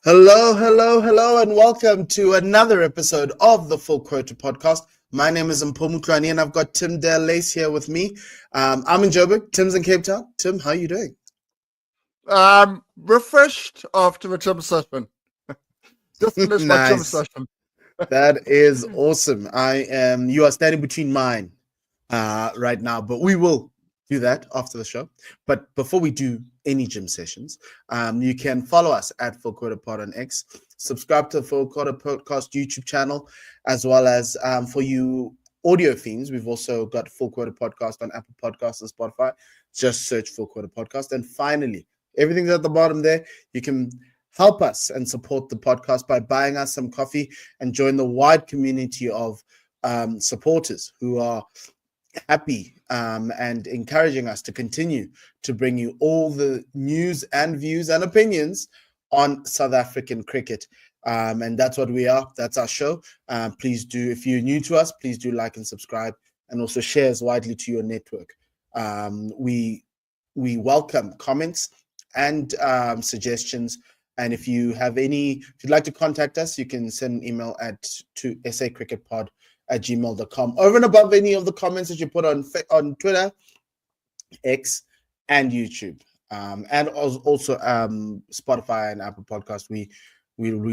Hello, hello, hello, and welcome to another episode of the Full Quota Podcast. My name is Mpho and I've got Tim Lace here with me. I'm in Joburg. Tim's in Cape Town. Tim, how are you doing? Refreshed after a gym session. Just finished my gym Nice. session. That is awesome. You are standing between mine right now, but we will do that after the show. But before we do any gym sessions, you can follow us at Full Quarter Pod on X, subscribe to the Full Quarter Podcast YouTube channel, as well as for you audio fiends, we've also got Full Quarter Podcast on Apple Podcasts and Spotify. Just search Full Quarter Podcast. And finally, everything's at the bottom there. You can help us and support the podcast by buying us some coffee and join the wide community of supporters who are happy and encouraging us to continue to bring you all the news and views and opinions on South African cricket. And that's what we are. That's our show. Please do, if you're new to us, please do like and subscribe and also share as widely to your network. We welcome comments and suggestions. And if you'd like to contact us, you can send an email to sacricketpod@gmail.com. Over and above any of the comments that you put on Twitter, X, and YouTube, and also Spotify and Apple Podcast. We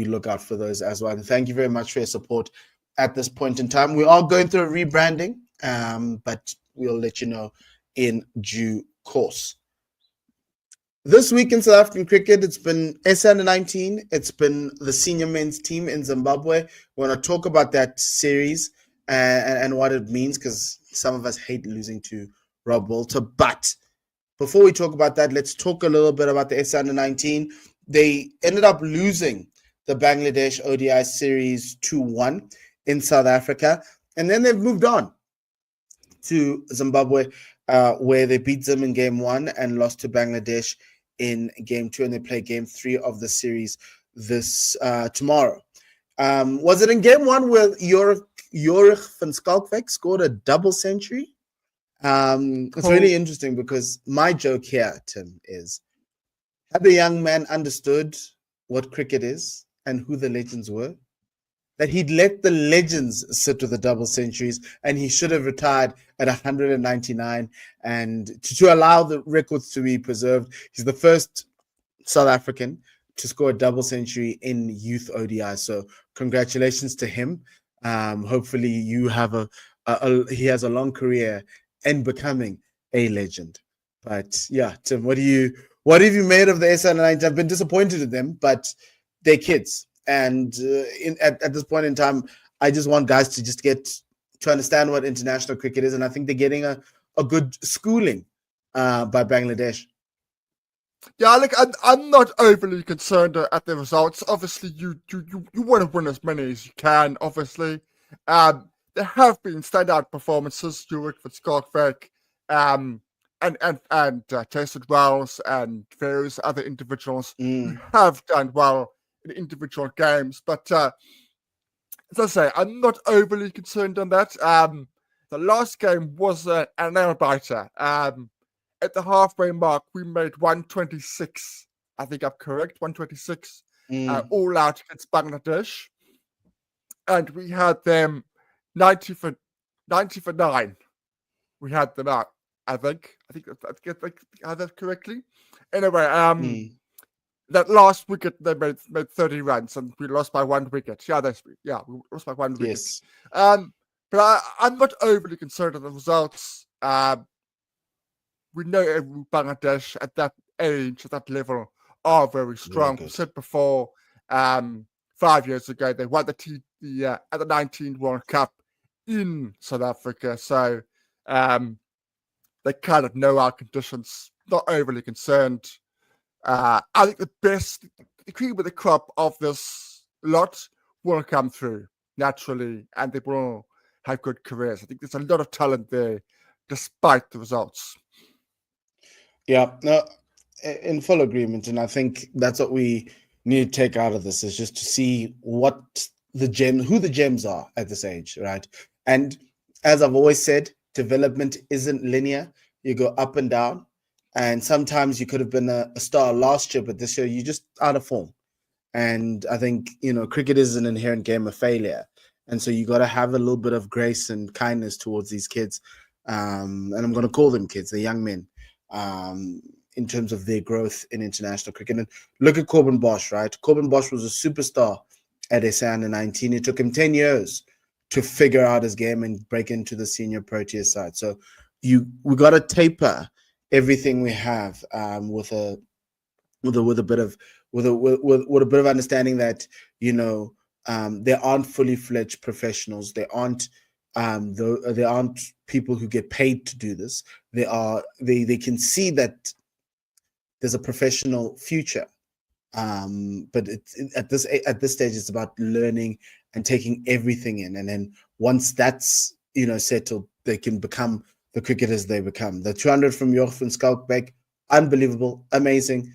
look out for those as well. And thank you very much for your support at this point in time. We are going through a rebranding, but we'll let you know in due course. This week in South African cricket, it's been SA Under-19. It's been the senior men's team in Zimbabwe. We want to talk about that series and what it means, because some of us hate losing to Rob Walter. But before we talk about that, let's talk a little bit about the SA Under-19. They ended up losing the Bangladesh ODI series 2-1 in South Africa. And then they've moved on to Zimbabwe, where they beat them in game 1 and lost to Bangladesh in game 2, and they play game 3 of the series this tomorrow. Was it in game 1 where Jorik van Schalkwyk scored a double century? It's really interesting because my joke here, Tim, is had the young man understood what cricket is and who the legends were, that he'd let the legends sit with the double centuries and he should have retired at 199 and to allow the records to be preserved. He's the first South African to score a double century in youth ODI. So congratulations to him. Hopefully you have he has a long career in becoming a legend. But yeah, Tim, what have you made of the SA Under-19? I've been disappointed in them, but they're kids. And at this point in time, I just want guys to just get to understand what international cricket is. And I think they're getting a good schooling by Bangladesh. Yeah, look, I'm not overly concerned at the results. Obviously, you want to win as many as you can, obviously. There have been standout performances, Jorik van Schalkwyk, and Tasted Wells and various other individuals who have done well in individual games, but as I say, I'm not overly concerned on that. The last game was an nail-biter. At the halfway mark, we made 126. I think I'm correct, 126 all out against Bangladesh, and we had them 90 for 9. We had them out. I think I have that correctly. Anyway, that last wicket, they made 30 runs, and we lost by 1 wicket. We lost by 1 wicket. Yes. But I'm not overly concerned with the results. We know Bangladesh at that age, at that level, are very strong. We said before, 5 years ago, they won at the 19 World Cup in South Africa. So they kind of know our conditions. Not overly concerned. I think the cream of the crop of this lot will come through naturally, and they will have good careers. I think there's a lot of talent there, despite the results. Yeah, no, in full agreement, and I think that's what we need to take out of this, is just to see who the gems are at this age, right? And as I've always said, development isn't linear. You go up and down. And sometimes you could have been a star last year, but this year you're just out of form. And I think, cricket is an inherent game of failure. And so you got to have a little bit of grace and kindness towards these kids. And I'm going to call them kids, they're young men, in terms of their growth in international cricket. And look at Corbin Bosch, right? Corbin Bosch was a superstar at SA under-19. It took him 10 years to figure out his game and break into the senior Proteas side. So we got to taper everything we have with a bit of understanding that there aren't fully fledged professionals. There aren't people who get paid to do this. They can see that there's a professional future, but at this stage it's about learning and taking everything in, and then once that's settled, they can become the cricketers they become. The 200 from Jorg van Schalkwyk, unbelievable, amazing.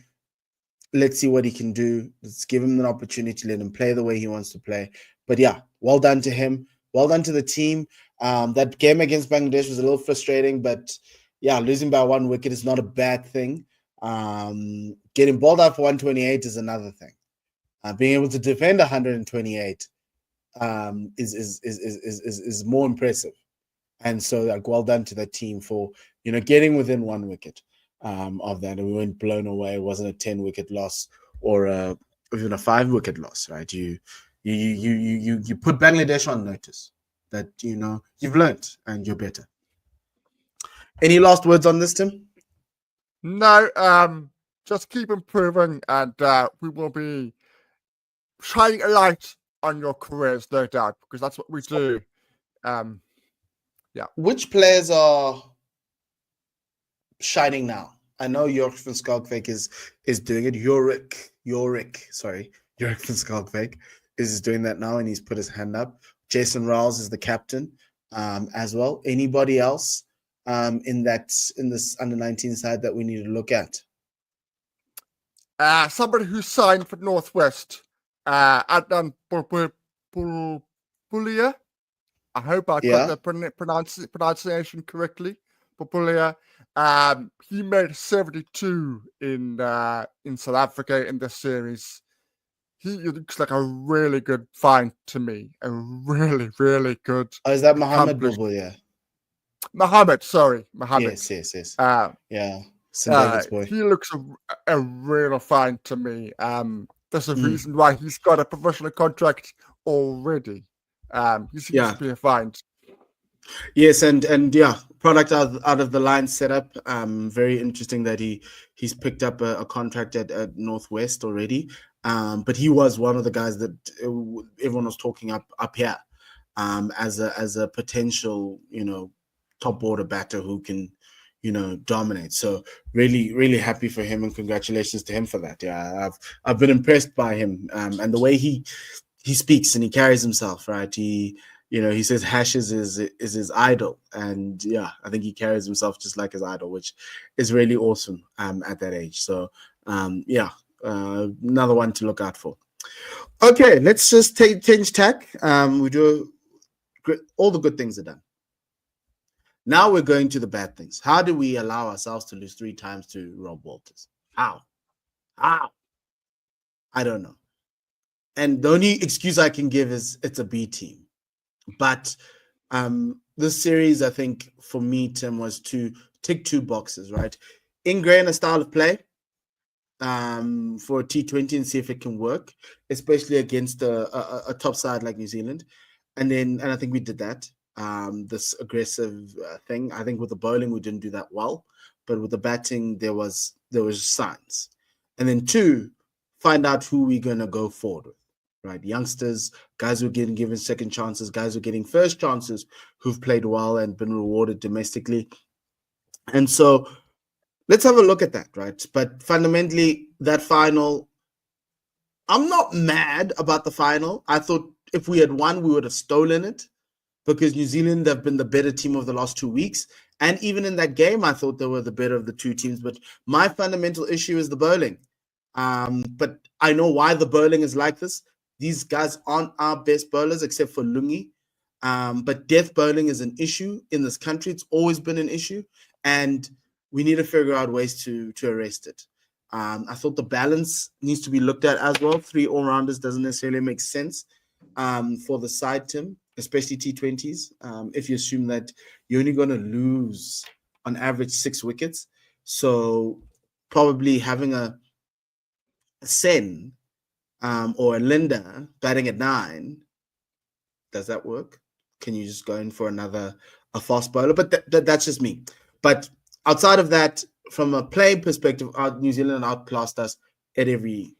Let's see what he can do. Let's give him an opportunity, let him play the way he wants to play. But yeah, well done to him. Well done to the team. That game against Bangladesh was a little frustrating, but yeah, losing by 1 wicket is not a bad thing. Getting bowled out for 128 is another thing. Being able to defend 128 is more impressive. And so, well done to the team for getting within 1 wicket of that, and we weren't blown away. It wasn't a 10-wicket loss or even a 5-wicket loss, right? You put Bangladesh on notice that you've learned and you're better. Any last words on this, Tim? No, just keep improving, and we will be shining a light on your careers, no doubt, because that's what we do. Yeah. Which players are shining now? I know Jorg van Schalkwyk is doing it. Jorg van Schalkwyk is doing that now, and he's put his hand up. Jason Riles is the captain as well. Anybody else in this under-19 side that we need to look at? Somebody who signed for Northwest, Adnan Pulia. I hope I got the pronunciation correctly. Populia. He made 72 in South Africa in this series. He looks like a really good find to me. A really, really good. Oh, is that Mohammed Populia? Mohammed. Yes. Yeah. St. David's boy. He looks a real find to me. There's a reason why he's got a professional contract already. He seems to be a find. Yes, and yeah, product out of the line setup. Very interesting that he's picked up a contract at Northwest already. But he was one of the guys that everyone was talking up here as a potential top order batter who can dominate. So really, really happy for him, and congratulations to him for that. Yeah, I've been impressed by him and the way he speaks and he carries himself. Right, he says Hashes is his idol, and yeah, I think he carries himself just like his idol, which is really awesome at that age. So another one to look out for. Okay, let's just change tack. We do all the good things are done. Now we're going to the bad things. How do we allow ourselves to lose 3 times to Rob Walters? How? I don't know. And the only excuse I can give is it's a B team. But this series, I think, for me, Tim, was to tick 2 boxes, right? Ingrain a style of play for a T20 and see if it can work, especially against a top side like New Zealand. And I think we did that. This aggressive thing. I think with the bowling, we didn't do that well. But with the batting, there was signs. And then 2, find out who we're going to go forward with. Right, youngsters, guys who are getting given second chances, guys who are getting first chances, who've played well and been rewarded domestically. And so let's have a look at that, right? But fundamentally, that final, I'm not mad about the final. I thought if we had won, we would have stolen it because New Zealand have been the better team of the last 2 weeks. And even in that game, I thought they were the better of the 2 teams. But my fundamental issue is the bowling. But I know why the bowling is like this. These guys aren't our best bowlers except for Lungi. But death bowling is an issue in this country. It's always been an issue. And we need to figure out ways to arrest it. I thought the balance needs to be looked at as well. 3 all-rounders doesn't necessarily make sense for the side, Tim, especially T20s. If you assume that you're only going to lose on average 6 wickets. So probably having a Sen or a Linda batting at 9, does that work? Can you just go in for a fast bowler? But that's just me. But outside of that, from a playing perspective, New Zealand outclassed us at every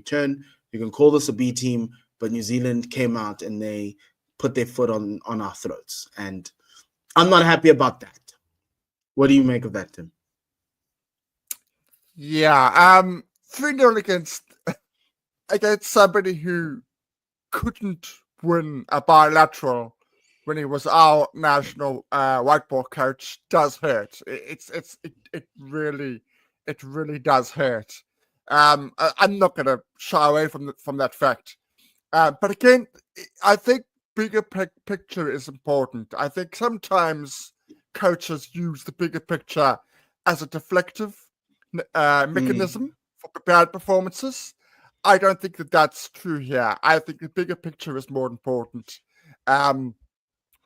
turn. You can call this a B team, but New Zealand came out and they put their foot on our throats, and I'm not happy about that. What do you make of that, Tim? Yeah, 3-0 against somebody who couldn't win a bilateral when he was our national white ball coach does hurt. It really does hurt. I'm not going to shy away from that fact. But again, I think bigger picture is important. I think sometimes coaches use the bigger picture as a deflective mechanism for bad performances. I don't think that's true here. I think the bigger picture is more important.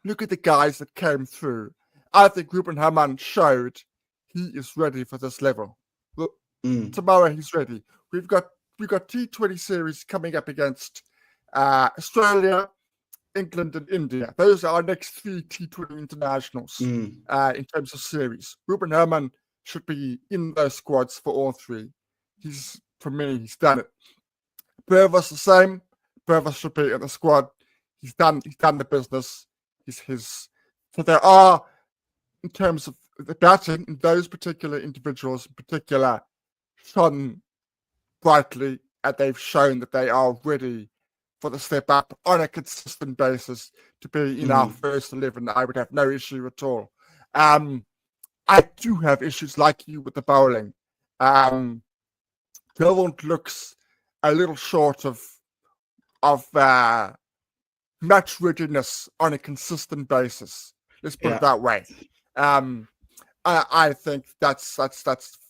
Look at the guys that came through. I think Ruben Herman showed he is ready for this level. Look, tomorrow he's ready. We've got T20 series coming up against Australia, England, and India. Those are our next 3 T20 internationals in terms of series. Ruben Herman should be in those squads for all 3. He's done it. Purvis the same. Purvis should be in the squad. He's done the business. So there are, in terms of the batting, those particular individuals in particular shone brightly, and they've shown that they are ready for the step up on a consistent basis to be in our first 11. I would have no issue at all. I do have issues like you with the bowling. Gilland looks a little short of match readiness on a consistent basis. Let's put it that way. I think that's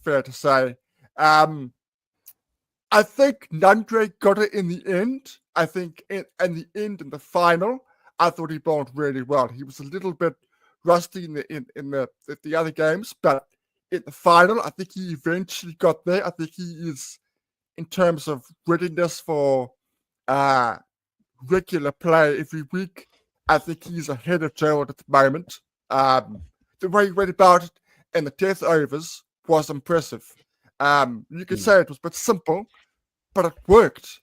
fair to say. I think Nandre got it in the end. I think in the final, I thought he bowled really well. He was a little bit rusty in the other games, but in the final, I think he eventually got there. I think he is, in terms of readiness for regular play every week, I think he's ahead of Gerald at the moment. The way he went about it in the death overs was impressive. You could say it was a bit simple, but it worked.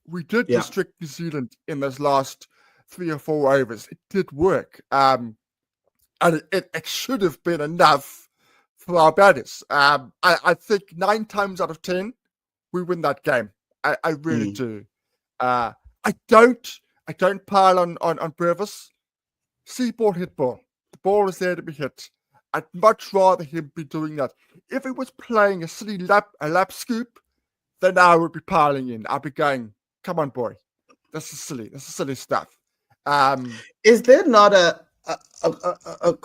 We did restrict New Zealand in those last 3 or 4 overs. It did work. And it should have been enough for our batters. I think 9 times out of 10, we win that game. I really do. I don't pile on Purvis. See ball, hit ball. The ball is there to be hit. I'd much rather him be doing that. If he was playing a silly lap scoop, then I would be piling in. I'd be going, come on, boy. This is silly. This is silly stuff. Is there not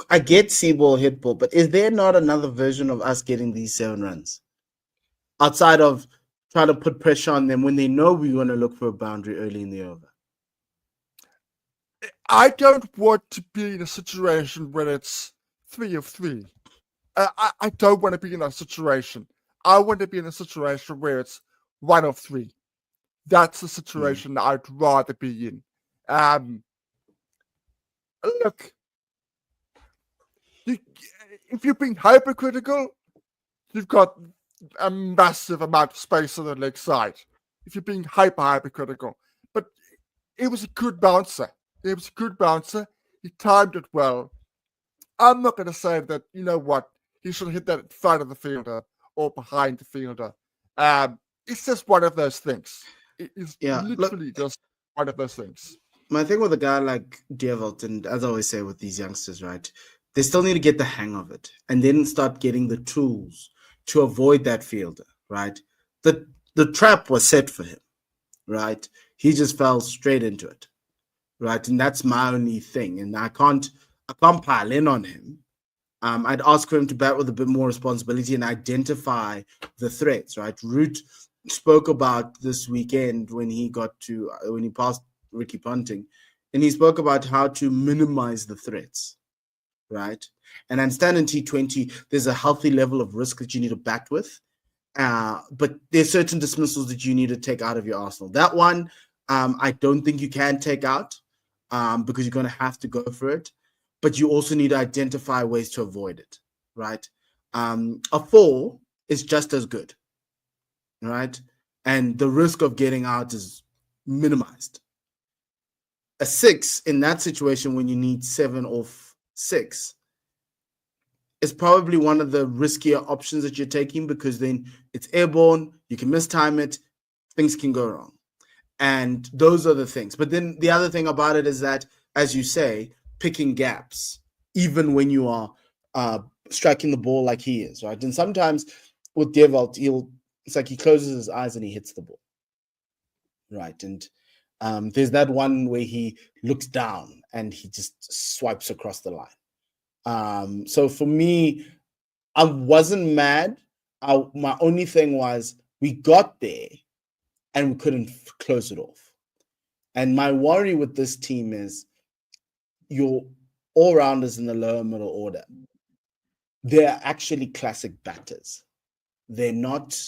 I get see ball, hit ball, but is there not another version of us getting these 7 runs? Outside of trying to put pressure on them when they know we want to look for a boundary early in the over? I don't want to be in a situation where it's 3 of 3. I don't want to be in that situation. I want to be in a situation where it's 1 of 3. That's the situation I'd rather be in. Look, if you're being hypercritical, you've got a massive amount of space on the leg side. If you're being hypercritical. But it was a good bouncer. He timed it well. I'm not going to say that, you know what, he should hit that in front of the fielder or behind the fielder. It's just one of those things. It is literally just one of those things. My thing with a guy like Dierveld, and as I always say with these youngsters, right, they still need to get the hang of it and then start getting the tools to avoid that fielder, right? The trap was set for him, right? He just fell straight into it, right? And that's my only thing. And I can't pile in on him I'd ask for him to bat with a bit more responsibility and identify the threats, right? Root spoke about this weekend when he passed Ricky Ponting, and he spoke about how to minimize the threats, right? And I understand in T20, there's a healthy level of risk that you need to bat with, but there's certain dismissals that you need to take out of your arsenal. That one, I don't think you can take out because you're going to have to go for it, but you also need to identify ways to avoid it, right? A 4 is just as good, right? And the risk of getting out is minimized. A 6 in that situation when you need 7 off 6 is probably one of the riskier options that you're taking, because then it's airborne, you can mistime it, things can go wrong. And those are the things. But then the other thing about it is that, as you say, picking gaps, even when you are striking the ball like he is, right? And sometimes with Devalt, it's like he closes his eyes and he hits the ball, right? And there's that one where he looks down and he just swipes across the line. So for me, I wasn't mad. My only thing was we got there and we couldn't close it off. And my worry with this team is your all-rounders in the lower middle order. They're actually classic batters. They're not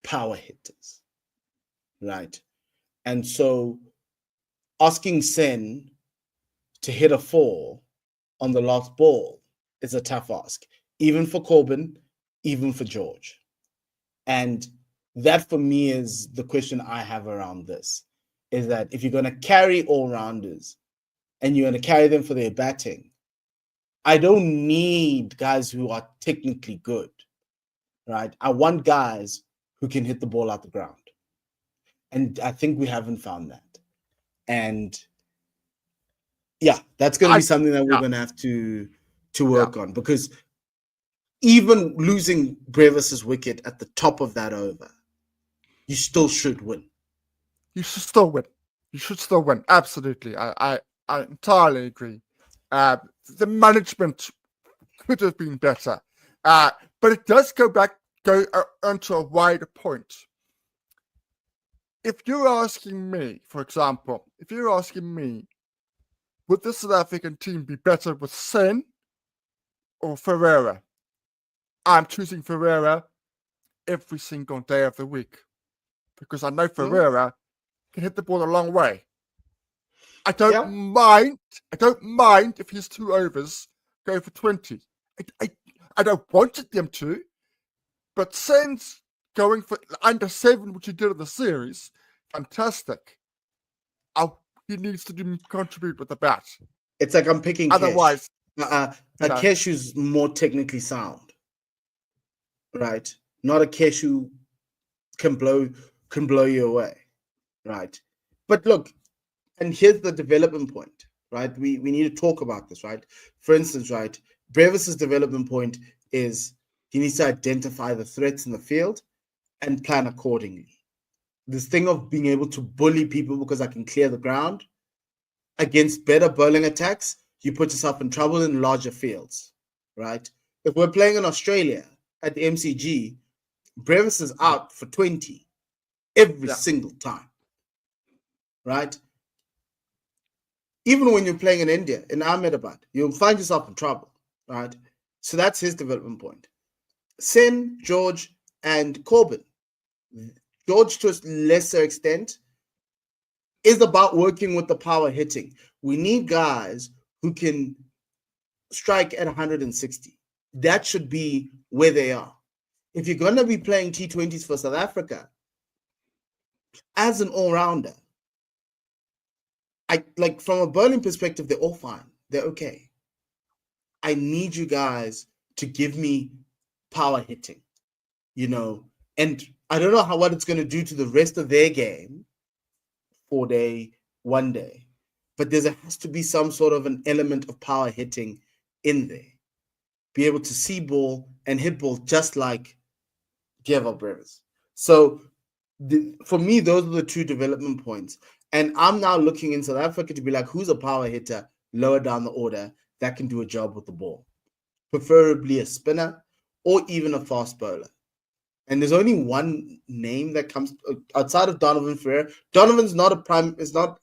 power hitters, right? And so asking Sen to hit a 4 on the last ball is a tough ask, even for Corbin, even for George. And that for me is the question I have around this, is that if you're going to carry all-rounders and you're going to carry them for their batting, I don't need guys who are technically good, right? I want guys who can hit the ball out the ground. And I think we haven't found that. And yeah, that's going to be something that we're going to have to work on, because even losing Brevis's wicket at the top of that over, you still should win. You should still win. You should still win. Absolutely. I entirely agree. The management could have been better. But it does go onto a wider point. If you're asking me, for example, would the South African team be better with Sen or Ferreira? I'm choosing Ferreira every single day of the week, because I know Ferreira can hit the ball a long way. I don't mind if his 2 overs go for 20. I don't want them to, but Sen's going for under 7, which he did in the series, fantastic. He needs to contribute with the bat. It's like I'm picking Otherwise, Kesh who's more technically sound, right? Not a Kesh who can blow you away, right? But look, and here's the development point, right? We need to talk about this, right? For instance, right, Brevis's development point is he needs to identify the threats in the field and plan accordingly. This thing of being able to bully people because I can clear the ground against better bowling attacks, you put yourself in trouble in larger fields, right? If we're playing in Australia at the MCG, Brevis is out for 20 every single time, right? Even when you're playing in India, in Ahmedabad, you'll find yourself in trouble, right? So that's his development point. Sen, George, and Corbin. George, to a lesser extent, is about working with the power hitting. We need guys who can strike at 160. That should be where they are. If you're going to be playing T20s for South Africa, as an all-rounder, from a bowling perspective, they're all fine. They're okay. I need you guys to give me power hitting, and I don't know what it's going to do to the rest of their game, 4-day, 1 day, but there has to be some sort of an element of power hitting in there. Be able to see ball and hit ball just like Devalt Brevis. So for me, those are the 2 development points. And I'm now looking in South Africa to be like, who's a power hitter lower down the order that can do a job with the ball? preferably a spinner or even a fast bowler. And there's only one name that comes outside of Donovan Ferreira. Donovan's not a prime. Is not.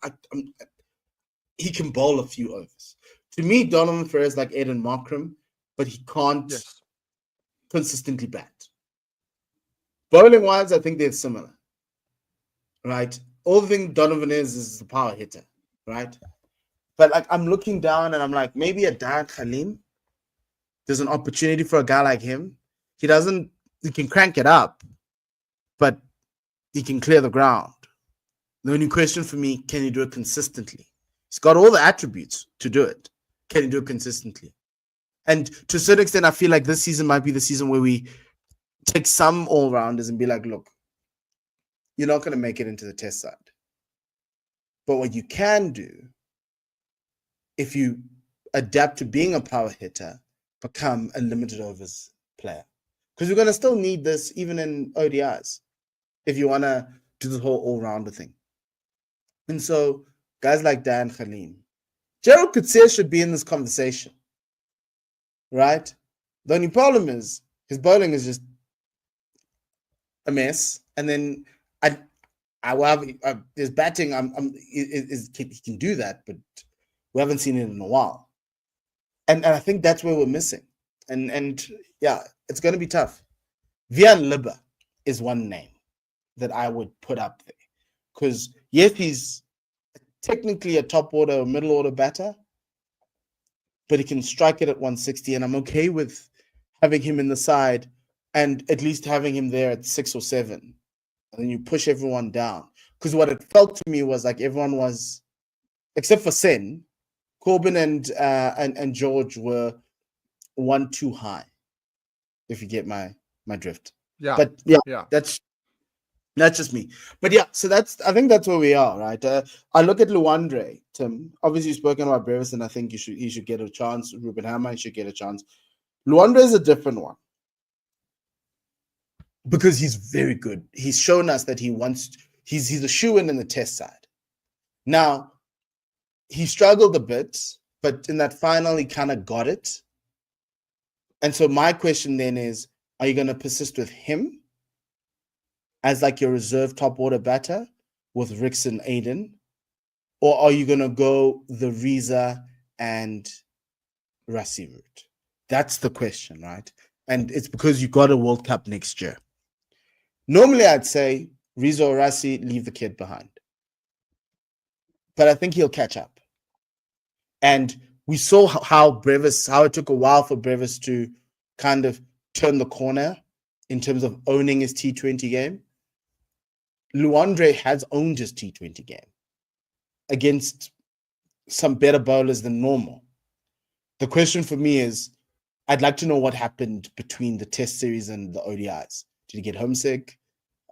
He can bowl a few overs. To me, Donovan Ferreira is like Aiden Markram, but he can't consistently bat. Bowling wise, I think they're similar, right? All the thing Donovan is the power hitter, right? But like I'm looking down and I'm like, maybe a Dan Khalim. There's an opportunity for a guy like him. He can crank it up, but he can clear the ground. The only question for me, can he do it consistently? He's got all the attributes to do it. Can he do it consistently? And to a certain extent, I feel like this season might be the season where we take some all-rounders and be like, look, you're not going to make it into the test side. But what you can do, if you adapt to being a power hitter, become a limited overs player. Because we're going to still need this even in ODIs if you want to do the whole all-rounder thing. And so guys like Dan Khalim, Gerald Coetzee should be in this conversation, right? The only problem is his bowling is just a mess. And then his batting, he can do that, but we haven't seen it in a while. And I think that's where we're missing. And yeah, it's going to be tough. Vian Libba is one name that I would put up there. Because, yes, he's technically a top order or middle order batter, but he can strike it at 160. And I'm okay with having him in the side and at least having him there at 6 or 7. And then you push everyone down. Because what it felt to me was like everyone was, except for Sen, Corbin and George were one too high, if you get my drift. Yeah. But yeah. That's just me. But yeah, so I think that's where we are, right? I look at Luandre, Tim. Obviously, you've spoken about Brevis, and I think he should get a chance. Ruben Hammer, he should get a chance. Luandre is a different one because he's very good. He's shown us that he's a shoo-in in the test side. Now, he struggled a bit, but in that final, he kind of got it. And so my question then is, are you going to persist with him as like your reserve top order batter with Ricks and Aiden? Or are you going to go the Reza and Rassi route? That's the question, right? And it's because you got a World Cup next year. Normally, I'd say Reza or Rassi, leave the kid behind. But I think he'll catch up. And we saw how it took a while for Brevis to kind of turn the corner in terms of owning his T20 game. Luandre has owned his T20 game against some better bowlers than normal. The question for me is, I'd like to know what happened between the test series and the ODIs. Did he get homesick?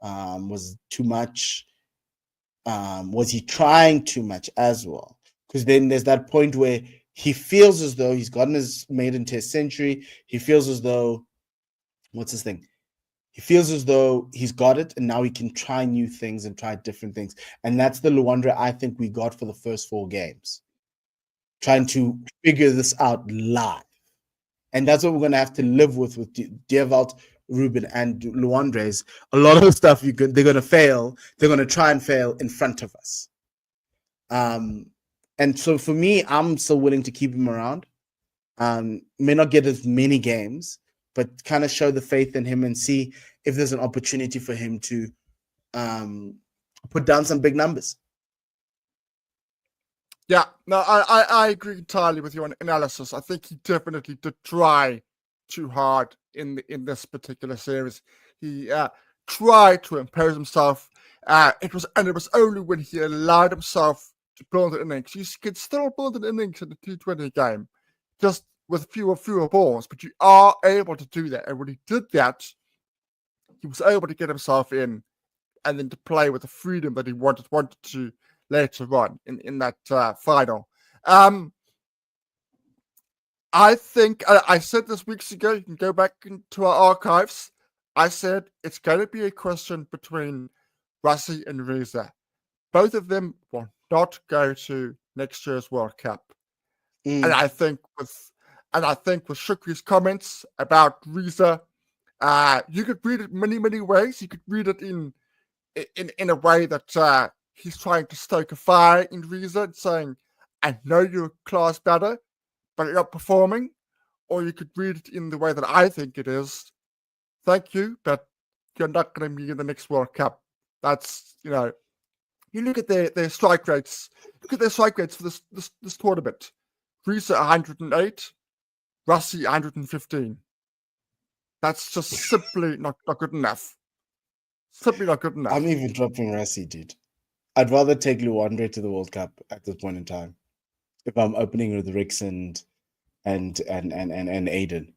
Was it too much? Was he trying too much as well? Because then there's that point where he feels as though he's gotten his maiden test century. He feels as though, He feels as though he's got it, and now he can try new things and try different things. And that's the Luandre I think we got for the first 4 games. Trying to figure this out live. And that's what we're going to have to live with Deervalt, Ruben, and Luandre's. A lot of the stuff they're going to fail. They're going to try and fail in front of us. And so for me, I'm still willing to keep him around. May not get as many games, but kind of show the faith in him and see if there's an opportunity for him to put down some big numbers. Yeah, no, I agree entirely with your analysis. I think he definitely did try too hard in this particular series. He tried to impose himself. It was only when he allowed himself to build an innings. You could still build an innings in the T20 game, just with fewer balls, but you are able to do that. And when he did that, he was able to get himself in and then to play with the freedom that he wanted to later on in that final. I think, I said this weeks ago, you can go back into our archives. I said it's going to be a question between Rassi and Reza. Both of them will not go to next year's World Cup. And I think with And I think with Shukri's comments about Riza, you could read it many, many ways. You could read it in a way that he's trying to stoke a fire in Riza and saying, I know you're a class better, but you're not performing. Or you could read it in the way that I think it is. Thank you, but you're not going to be in the next World Cup. That's, you look at their strike rates. Look at their strike rates for this tournament. Riza 108, Rassie 115. That's just simply not good enough. Simply not good enough. I'm even dropping Rassie, dude. I'd rather take Luandre to the World Cup at this point in time. If I'm opening with Rix and Aiden,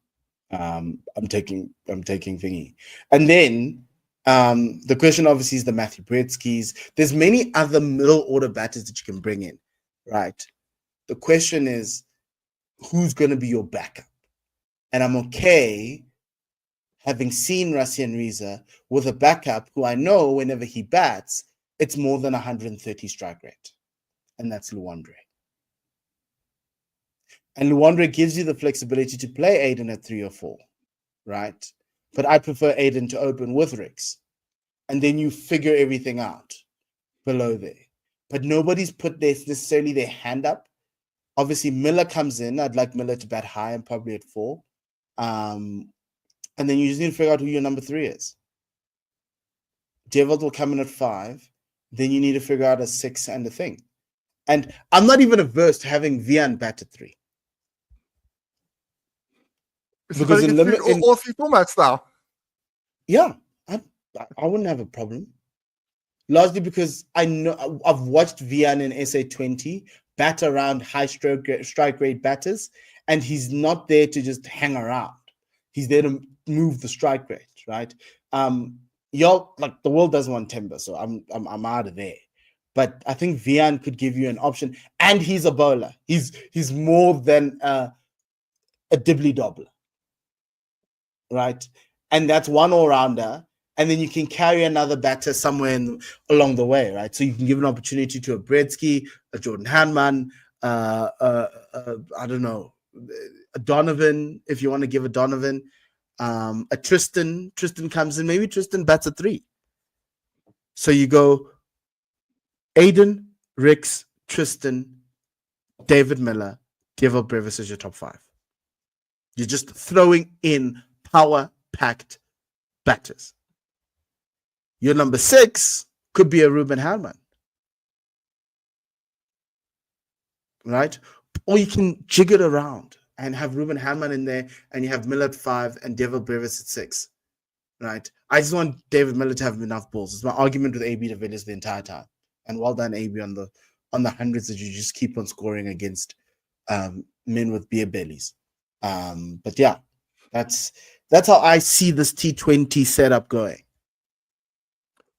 I'm taking Thingy. And then the question obviously is the Matthew Bretzkys. There's many other middle order batters that you can bring in, right? The question is, who's going to be your backup? And I'm okay having seen Rassie and Riza with a backup who I know whenever he bats, it's more than 130 strike rate. And that's Luandre. And Luandre gives you the flexibility to play Aiden at 3 or 4, right? But I prefer Aiden to open with Rix. And then you figure everything out below there. But nobody's put necessarily their hand up. Obviously, Miller comes in. I'd like Miller to bat high and probably at 4. And then you just need to figure out who your number 3 is. Devils will come in at 5. Then you need to figure out a 6 and a thing. And I'm not even averse to having Vian bat at 3. Because in all 3 formats now. Yeah, I wouldn't have a problem. Largely because I know I've watched Vian in SA20 bat around high strike rate batters, and he's not there to just hang around. He's there to move the strike rate, right? Y'all, like, the world doesn't want timber, so I'm out of there. But I think Vian could give you an option, and he's a bowler. He's more than a dibbly dobbler, right? And that's one all-rounder, and then you can carry another batter somewhere along the way, right? So you can give an opportunity to a Bretzky, a Jordan Hanman, I don't know, a Donovan, if you want to give a Donovan, a Tristan. Tristan comes in, maybe Tristan bats a 3. So you go Aiden, Rix, Tristan, David Miller, Devil Brevis as your top 5. You're just throwing in power-packed batters. Your number 6 could be a Ruben Hellman, right? Or you can jig it around and have Ruben Hellman in there, and you have Miller at 5 and Devil Brevis at 6, right? I just want David Miller to have enough balls. It's my argument with AB de Villiers the entire time. And well done, AB, on the hundreds that you just keep on scoring against men with beer bellies. But yeah, that's how I see this T20 setup going.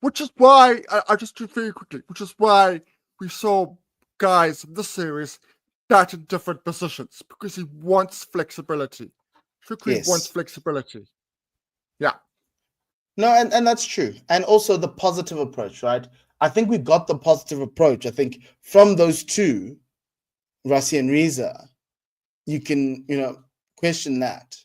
Which is why, I just do very quickly, which is why we saw guys in this series bat in different positions, because he wants flexibility. Shukri wants flexibility. Yeah. No, and that's true. And also the positive approach, right? I think we got the positive approach. I think from those two, Rassie and Riza, you can, question that.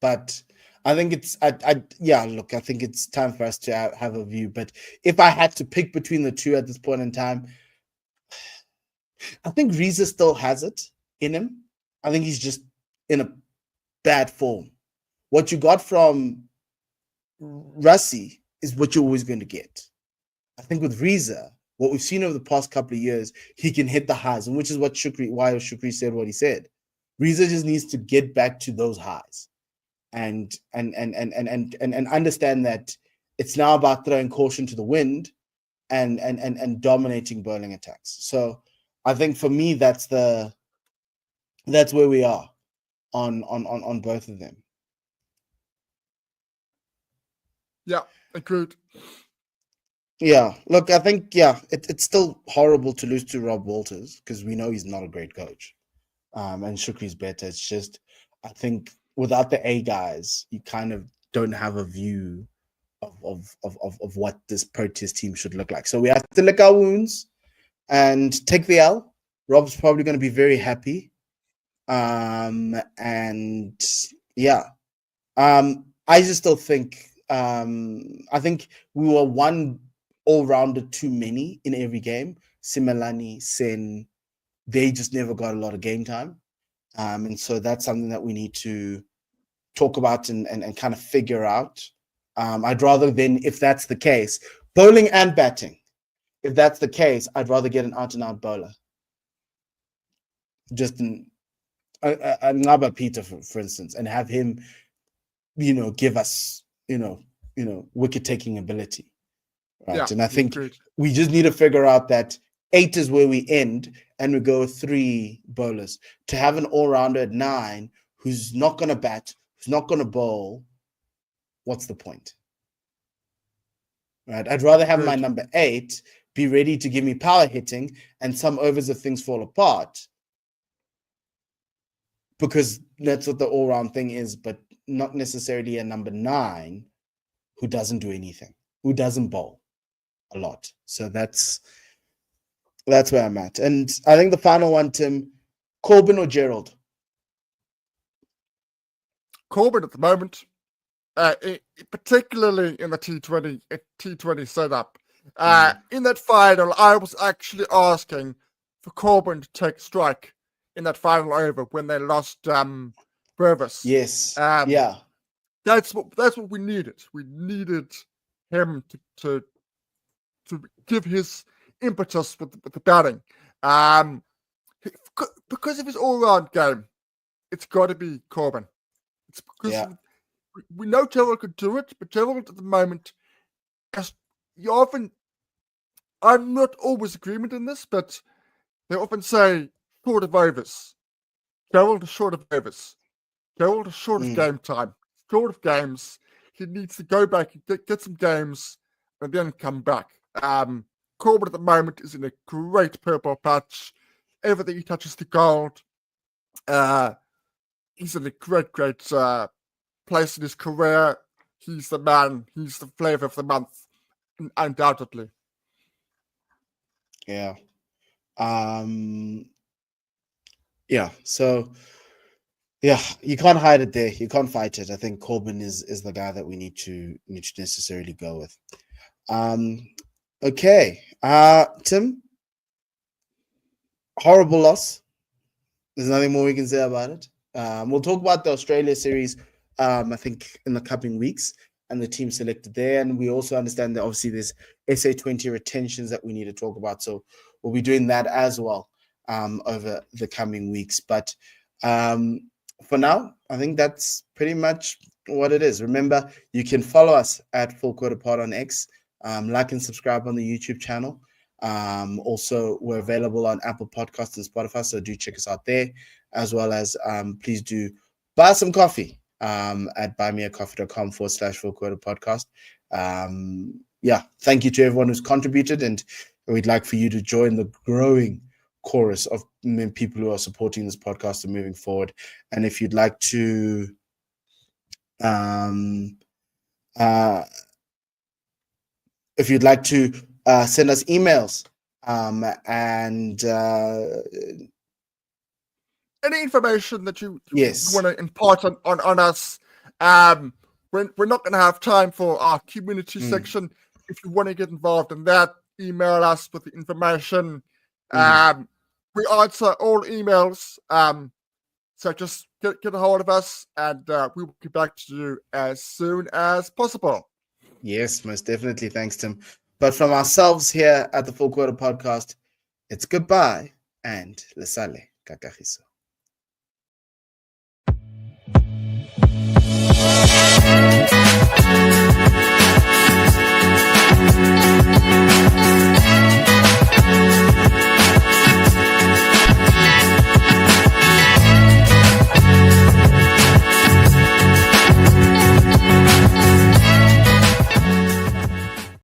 But I think it's, I think it's time for us to have a view. But if I had to pick between the two at this point in time, I think Riza still has it in him. I think he's just in a bad form. What you got from Rassie is what you're always going to get. I think with Riza, what we've seen over the past couple of years, he can hit the highs, and which is why Shukri said what he said. Riza just needs to get back to those highs, and understand that it's now about throwing caution to the wind, and dominating bowling attacks. So I think for me, that's where we are on both of them. Yeah, agreed. Yeah, look, I think, it's still horrible to lose to Rob Walters, because we know he's not a great coach. And Shukri's better. It's just, I think without the A guys, you kind of don't have a view of what this Proteas team should look like. So we have to lick our wounds and take the L Rob's probably going to be very happy. And yeah, I just still think, I think we were one all-rounder too many in every game. Simelane, Sen, they just never got a lot of game time. And so that's something that we need to talk about and kind of figure out. I'd rather then, if that's the case, bowling and batting, if that's the case, I'd rather get an out-and-out bowler. Just another Peter, for instance, and have him, give us, wicket-taking ability. Right. Yeah, and I think great. we just need to figure out that 8 is where we end and we go with 3 bowlers. To have an all-rounder at 9 who's not going to bat, who's not going to bowl, what's the point? Right. I'd rather have my number 8 be ready to give me power hitting and some overs if things fall apart, because that's what the all-round thing is, but not necessarily a number 9 who doesn't do anything, who doesn't bowl a lot. So that's where I'm at. And I think the final one, Tim, Corbin or Gerald? Corbin at the moment, particularly in the T20 setup. In that final, I was actually asking for Corbin to take a strike in that final over when they lost Purvis. Yes. That's what we needed. We needed him to give his impetus with the batting. Because of his all-round game, it's got to be Corbin. It's because we know Gerald could do it, but Gerald at the moment, I'm not always agreement in this, but they often say short of overs. Gerald is short of overs. Gerald is short of game time. Short of games. He needs to go back and get some games and then come back. Corbin at the moment is in a great purple patch. Everything he touches to gold. He's in a great place in his career. He's the man. He's the flavor of the month, undoubtedly. Yeah. So, yeah, you can't hide it there. You can't fight it. I think Corbin is the guy that we need to necessarily go with. Okay. Tim, horrible loss. There's nothing more we can say about it. We'll talk about the Australia series, I think, in the coming weeks and the team selected there. And we also understand that obviously there's SA20 retentions that we need to talk about. So we'll be doing that as well over the coming weeks. But for now, I think that's pretty much what it is. Remember, you can follow us at Full Quarter Pod on X. Like and subscribe on the YouTube channel. Also, we're available on Apple Podcasts and Spotify, so do check us out there, as well as please do buy some coffee at buymeacoffee.com/Full Quarter Podcast. Thank you to everyone who's contributed, and we'd like for you to join the growing chorus of people who are supporting this podcast and moving forward. And if you'd like to send us emails and any information that you yes want to impart on us, we're not going to have time for our community section. If you want to get involved in that, email us with the information. We answer all emails, so just get a hold of us, and we will get back to you as soon as possible. Yes, most definitely. Thanks, Tim. But from ourselves here at the Full Quarter Podcast, it's goodbye and lesale kakahiso.